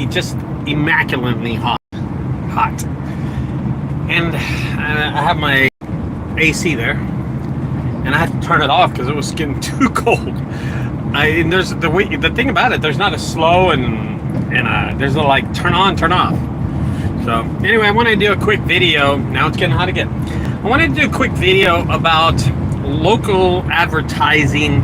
just immaculately hot. And I have my AC there, and I had to turn it off because it was getting too cold. And there's the thing about it, there's not a slow and there's a like turn on, turn off. So anyway, I want to do a quick video. Now it's getting hot again. I wanted to do a quick video about local advertising.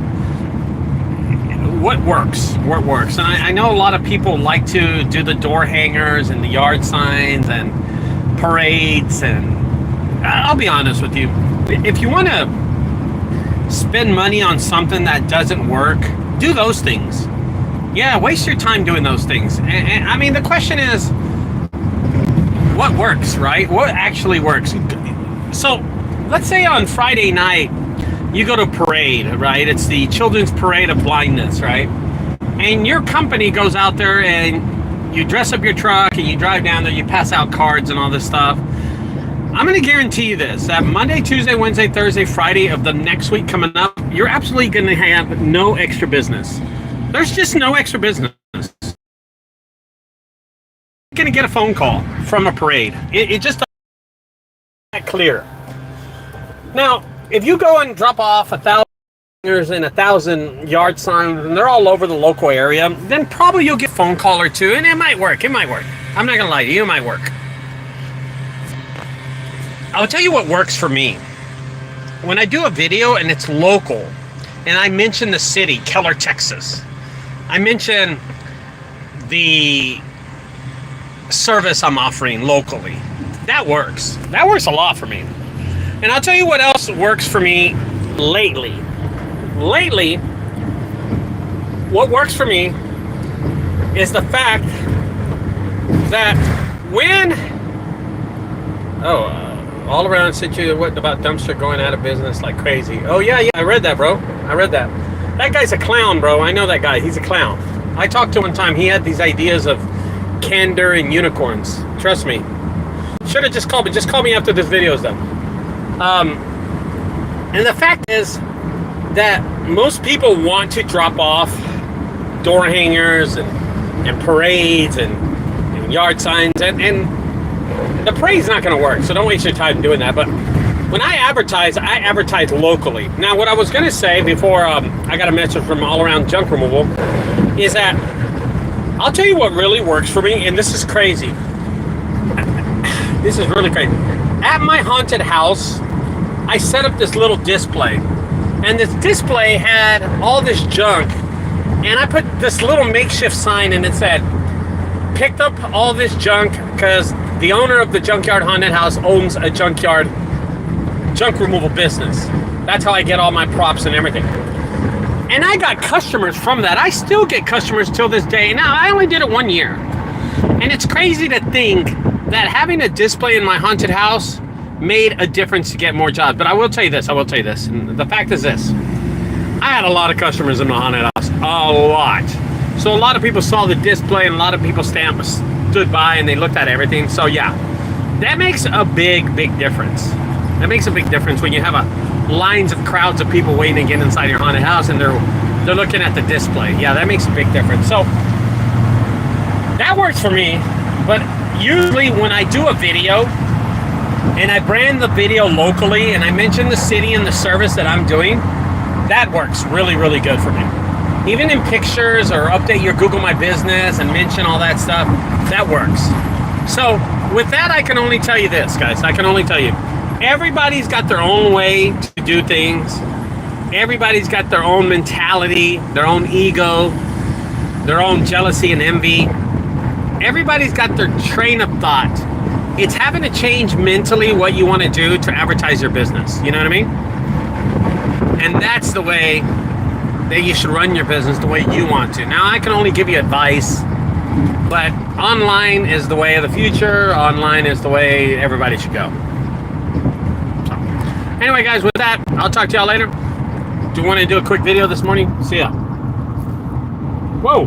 What works? And I know a lot of people like to do the door hangers and the yard signs and parades, and I'll be honest with you, if you want to spend money on something that doesn't work, do those things. Yeah, waste your time doing those things. And I mean, the question is, what works, right? What actually works? So let's say on Friday night you go to a parade, right? It's the Children's Parade of Blindness, right? And your company goes out there and you dress up your truck and you drive down there, you pass out cards and all this stuff. I'm going to guarantee you this, that Monday, Tuesday, Wednesday, Thursday, Friday of the next week coming up, you're absolutely going to have no extra business. There's just no extra business. You're going to get a phone call from a parade. It just doesn't that clear. Now, if you go and drop off 1,000 fingers and 1,000 yard signs, and they're all over the local area, then probably you'll get a phone call or two, and it might work. I'm not going to lie to you, it might work. I'll tell you what works for me. When I do a video and it's local, and I mention the city, Keller, Texas, I mention the service I'm offering locally, that works. That works a lot for me. And I'll tell you what else works for me lately. Lately, what works for me is the fact that when, all around situation, what about dumpster going out of business like crazy? Oh yeah, I read that, bro. I read that. That guy's a clown, bro. I know that guy. He's a clown. I talked to him one time. He had these ideas of candor and unicorns. Trust me. Should have just called me. Just call me after this video is done. And the fact is that most people want to drop off door hangers and parades and yard signs, and the parade's not going to work, so don't waste your time doing that. But when I advertise locally. Now, what I was going to say before I got a message from All Around Junk Removal is that I'll tell you what really works for me, and this is crazy. This is really crazy. At my haunted house, I set up this little display, and this display had all this junk, and I put this little makeshift sign, and it said, picked up all this junk because the owner of the Junkyard Haunted House owns a junk removal business. That's how I get all my props and everything. And I got customers from that. I still get customers till this day. Now, I only did it 1 year. And it's crazy to think that having a display in my haunted house made a difference to get more jobs. But I will tell you this, and the fact is this. I had a lot of customers in the haunted house, a lot. So a lot of people saw the display, and a lot of people stood by and they looked at everything. So yeah, that makes a big difference. That makes a big difference when you have lines of crowds of people waiting to get inside your haunted house, and they're looking at the display. Yeah, that makes a big difference. So that works for me. But usually when I do a video and I brand the video locally and I mention the city and the service that I'm doing, that works really good for me. Even in pictures, or update your Google My Business and mention all that stuff, that works. So with that, I can only tell you this, guys. I can only tell you, everybody's got their own way to do things. Everybody's got their own mentality, their own ego, their own jealousy and envy. Everybody's got their train of thought. It's having to change mentally what you want to do to advertise your business. You know what I mean? And that's the way that you should run your business, the way you want to. Now, I can only give you advice, but online is the way of the future. Online is the way everybody should go. So, anyway, guys, with that, I'll talk to y'all later. Do you want to do a quick video this morning? See ya. Whoa.